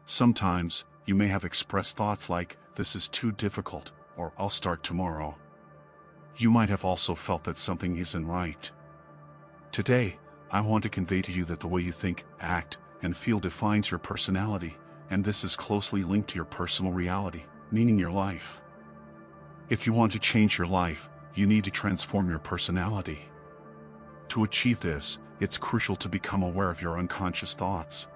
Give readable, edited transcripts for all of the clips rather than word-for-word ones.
Sometimes, you may have expressed thoughts like, "This is too difficult," or "I'll start tomorrow." You might have also felt that something isn't right. Today, I want to convey to you that the way you think, act, and feel defines your personality, and this is closely linked to your personal reality, meaning your life. If you want to change your life, you need to transform your personality. To achieve this, it's crucial to become aware of your unconscious thoughts.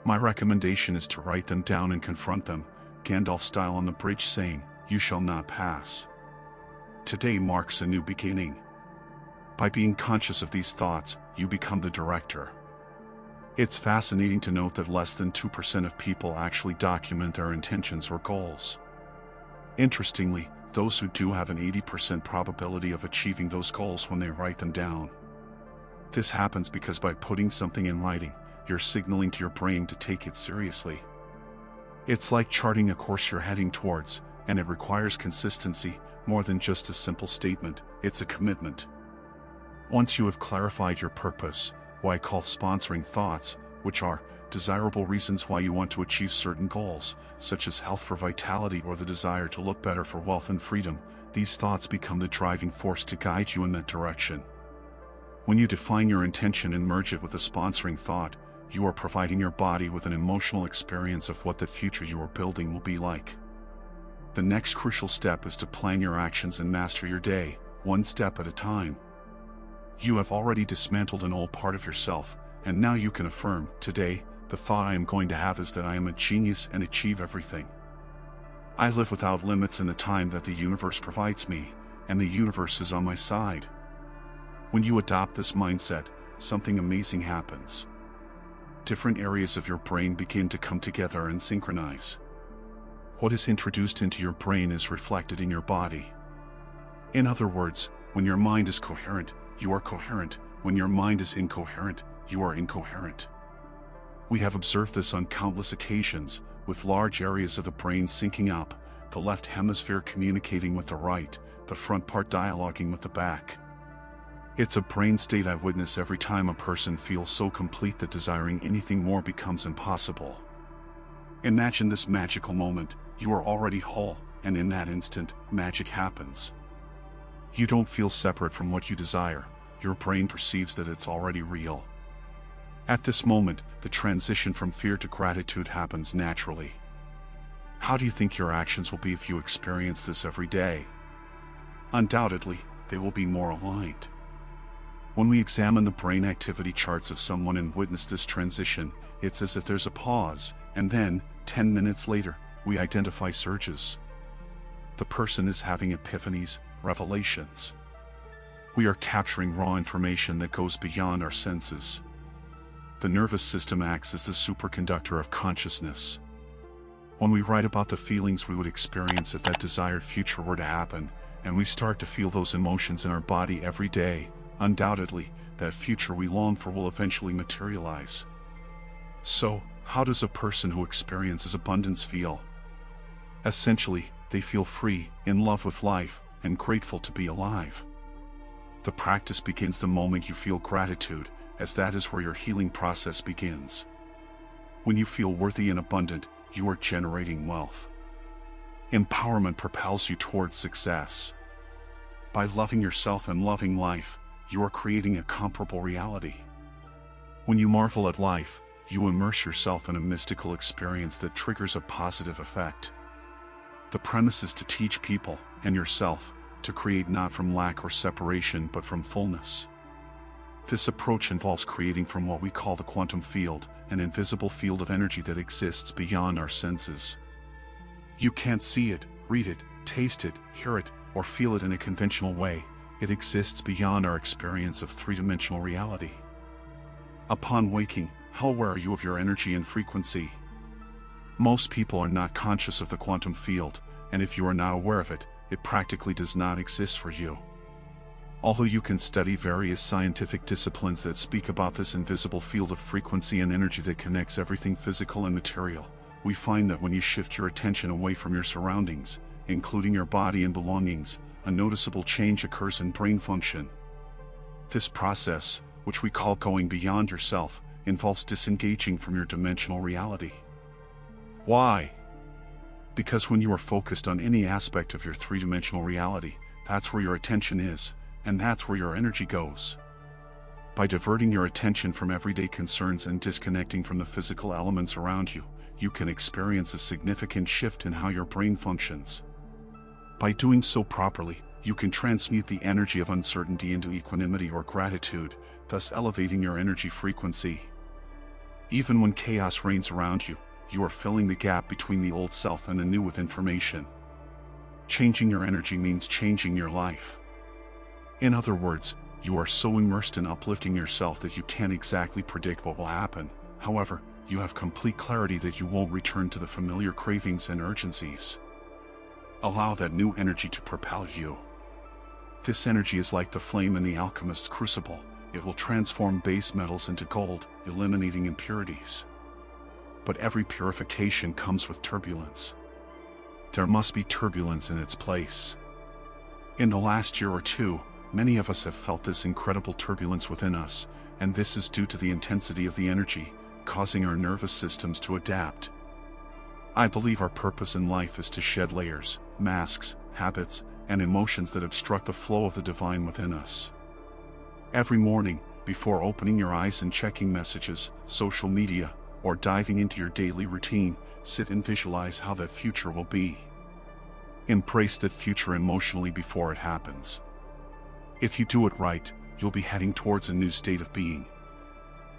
My recommendation is to write them down and confront them, Gandalf style on the bridge saying, "You shall not pass." Today marks a new beginning. By being conscious of these thoughts, you become the director. It's fascinating to note that less than 2% of people actually document their intentions or goals. Interestingly, those who do have an 80% probability of achieving those goals when they write them down. This happens because by putting something in writing, you're signaling to your brain to take it seriously. It's like charting a course you're heading towards, and it requires consistency, more than just a simple statement. It's a commitment. Once you have clarified your purpose, what I call sponsoring thoughts, which are desirable reasons why you want to achieve certain goals, such as health for vitality or the desire to look better for wealth and freedom, these thoughts become the driving force to guide you in that direction. When you define your intention and merge it with a sponsoring thought, you are providing your body with an emotional experience of what the future you are building will be like. The next crucial step is to plan your actions and master your day, one step at a time. You have already dismantled an old part of yourself, and now you can affirm, "Today, the thought I am going to have is that I am a genius and achieve everything. I live without limits in the time that the universe provides me, and the universe is on my side." When you adopt this mindset, something amazing happens. Different areas of your brain begin to come together and synchronize. What is introduced into your brain is reflected in your body. In other words, when your mind is coherent, you are coherent. When your mind is incoherent, you are incoherent. We have observed this on countless occasions, with large areas of the brain syncing up, the left hemisphere communicating with the right, the front part dialoguing with the back. It's a brain state I witness every time a person feels so complete that desiring anything more becomes impossible. Imagine this magical moment. You are already whole, and in that instant, magic happens. You don't feel separate from what you desire. Your brain perceives that it's already real. At this moment, the transition from fear to gratitude happens naturally. How do you think your actions will be if you experience this every day? Undoubtedly, they will be more aligned. When we examine the brain activity charts of someone and witness this transition, it's as if there's a pause, and then, 10 minutes later, we identify surges. The person is having epiphanies, revelations. We are capturing raw information that goes beyond our senses. The nervous system acts as the superconductor of consciousness. When we write about the feelings we would experience if that desired future were to happen, and we start to feel those emotions in our body every day, undoubtedly, that future we long for will eventually materialize. So, how does a person who experiences abundance feel? Essentially, they feel free, in love with life, and grateful to be alive. The practice begins the moment you feel gratitude, as that is where your healing process begins. When you feel worthy and abundant, you are generating wealth. Empowerment propels you towards success. By loving yourself and loving life, you are creating a comparable reality. When you marvel at life, you immerse yourself in a mystical experience that triggers a positive effect. The premise is to teach people, and yourself, to create not from lack or separation but from fullness. This approach involves creating from what we call the quantum field, an invisible field of energy that exists beyond our senses. You can't see it, read it, taste it, hear it, or feel it in a conventional way. It exists beyond our experience of three-dimensional reality. Upon waking, how aware are you of your energy and frequency? Most people are not conscious of the quantum field, and if you are not aware of it, it practically does not exist for you. Although you can study various scientific disciplines that speak about this invisible field of frequency and energy that connects everything physical and material, we find that when you shift your attention away from your surroundings, including your body and belongings, a noticeable change occurs in brain function. This process, which we call going beyond yourself, involves disengaging from your dimensional reality. Why? Because when you are focused on any aspect of your three-dimensional reality, that's where your attention is, and that's where your energy goes. By diverting your attention from everyday concerns and disconnecting from the physical elements around you, you can experience a significant shift in how your brain functions. By doing so properly, you can transmute the energy of uncertainty into equanimity or gratitude, thus elevating your energy frequency. Even when chaos reigns around you, you are filling the gap between the old self and the new with information. Changing your energy means changing your life. In other words, you are so immersed in uplifting yourself that you can't exactly predict what will happen. However, you have complete clarity that you won't return to the familiar cravings and urgencies. Allow that new energy to propel you. This energy is like the flame in the alchemist's crucible. It will transform base metals into gold, eliminating impurities. But every purification comes with turbulence. There must be turbulence in its place. In the last year or two, many of us have felt this incredible turbulence within us, and this is due to the intensity of the energy, causing our nervous systems to adapt. I believe our purpose in life is to shed layers, masks, habits, and emotions that obstruct the flow of the divine within us. Every morning, before opening your eyes and checking messages, social media, or diving into your daily routine, sit and visualize how that future will be. Embrace that future emotionally before it happens. If you do it right, you'll be heading towards a new state of being.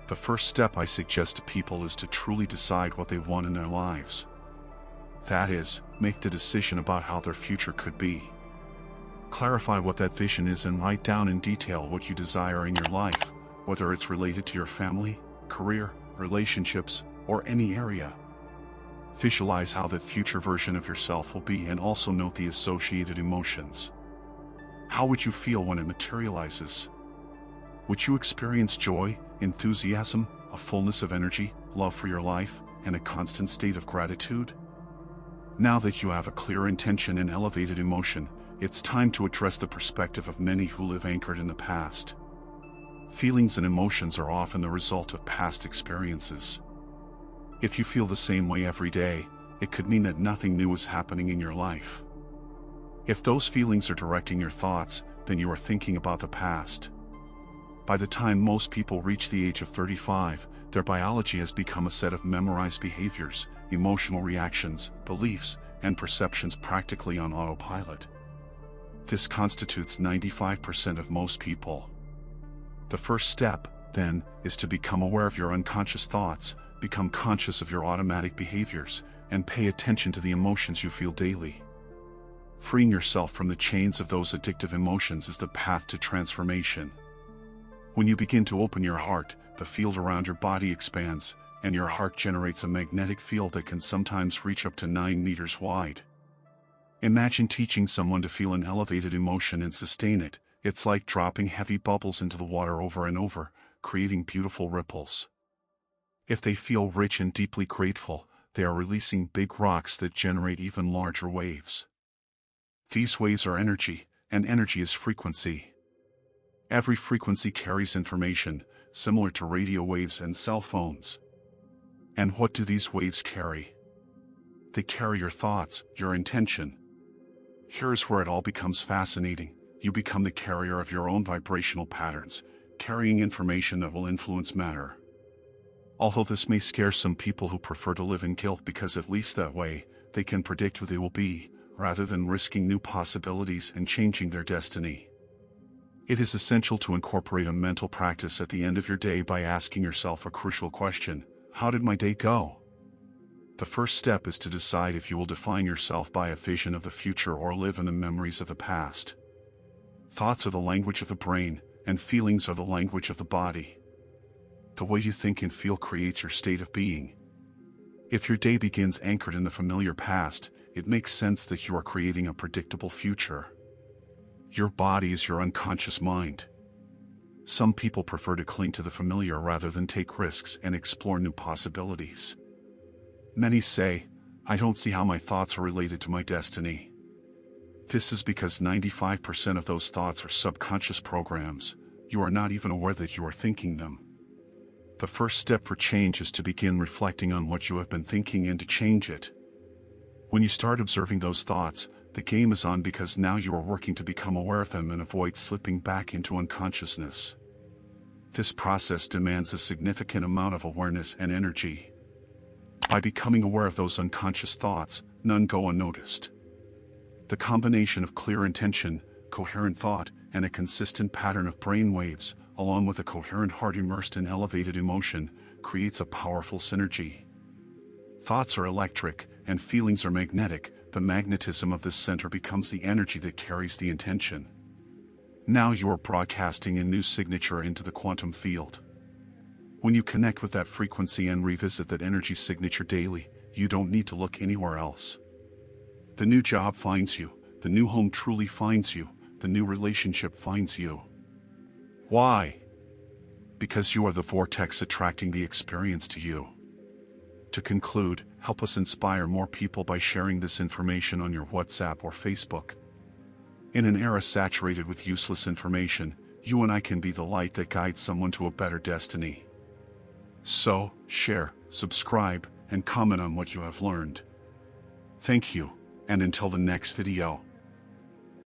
The first step I suggest to people is to truly decide what they want in their lives. That is, make the decision about how their future could be. Clarify what that vision is and write down in detail what you desire in your life, whether it's related to your family, career, relationships, or any area. Visualize how that future version of yourself will be and also note the associated emotions. How would you feel when it materializes? Would you experience joy, enthusiasm, a fullness of energy, love for your life, and a constant state of gratitude? Now that you have a clear intention and elevated emotion, it's time to address the perspective of many who live anchored in the past. Feelings and emotions are often the result of past experiences. If you feel the same way every day, it could mean that nothing new is happening in your life. If those feelings are directing your thoughts, then you are thinking about the past. By the time most people reach the age of 35, their biology has become a set of memorized behaviors, emotional reactions, beliefs, and perceptions practically on autopilot. This constitutes 95% of most people. The first step, then, is to become aware of your unconscious thoughts, become conscious of your automatic behaviors, and pay attention to the emotions you feel daily. Freeing yourself from the chains of those addictive emotions is the path to transformation. When you begin to open your heart, the field around your body expands, and your heart generates a magnetic field that can sometimes reach up to 9 meters wide. Imagine teaching someone to feel an elevated emotion and sustain it. It's like dropping heavy bubbles into the water over and over, creating beautiful ripples. If they feel rich and deeply grateful, they are releasing big rocks that generate even larger waves. These waves are energy, and energy is frequency. Every frequency carries information, similar to radio waves and cell phones. And what do these waves carry? They carry your thoughts, your intention. Here's where it all becomes fascinating. You become the carrier of your own vibrational patterns, carrying information that will influence matter. Although this may scare some people who prefer to live in guilt because at least that way, they can predict who they will be, rather than risking new possibilities and changing their destiny. It is essential to incorporate a mental practice at the end of your day by asking yourself a crucial question: how did my day go? The first step is to decide if you will define yourself by a vision of the future or live in the memories of the past. Thoughts are the language of the brain, and feelings are the language of the body. The way you think and feel creates your state of being. If your day begins anchored in the familiar past, it makes sense that you are creating a predictable future. Your body is your unconscious mind. Some people prefer to cling to the familiar rather than take risks and explore new possibilities. Many say, "I don't see how my thoughts are related to my destiny." This is because 95% of those thoughts are subconscious programs. You are not even aware that you are thinking them. The first step for change is to begin reflecting on what you have been thinking and to change it. When you start observing those thoughts, the game is on, because now you are working to become aware of them and avoid slipping back into unconsciousness. This process demands a significant amount of awareness and energy. By becoming aware of those unconscious thoughts, none go unnoticed. The combination of clear intention, coherent thought, and a consistent pattern of brain waves, along with a coherent heart immersed in elevated emotion, creates a powerful synergy. Thoughts are electric, and feelings are magnetic. The magnetism of this center becomes the energy that carries the intention. Now you are broadcasting a new signature into the quantum field. When you connect with that frequency and revisit that energy signature daily, you don't need to look anywhere else. The new job finds you, the new home truly finds you, the new relationship finds you. Why? Because you are the vortex attracting the experience to you. To conclude, help us inspire more people by sharing this information on your WhatsApp or Facebook. In an era saturated with useless information, you and I can be the light that guides someone to a better destiny. So, share, subscribe, and comment on what you have learned. Thank you, and until the next video.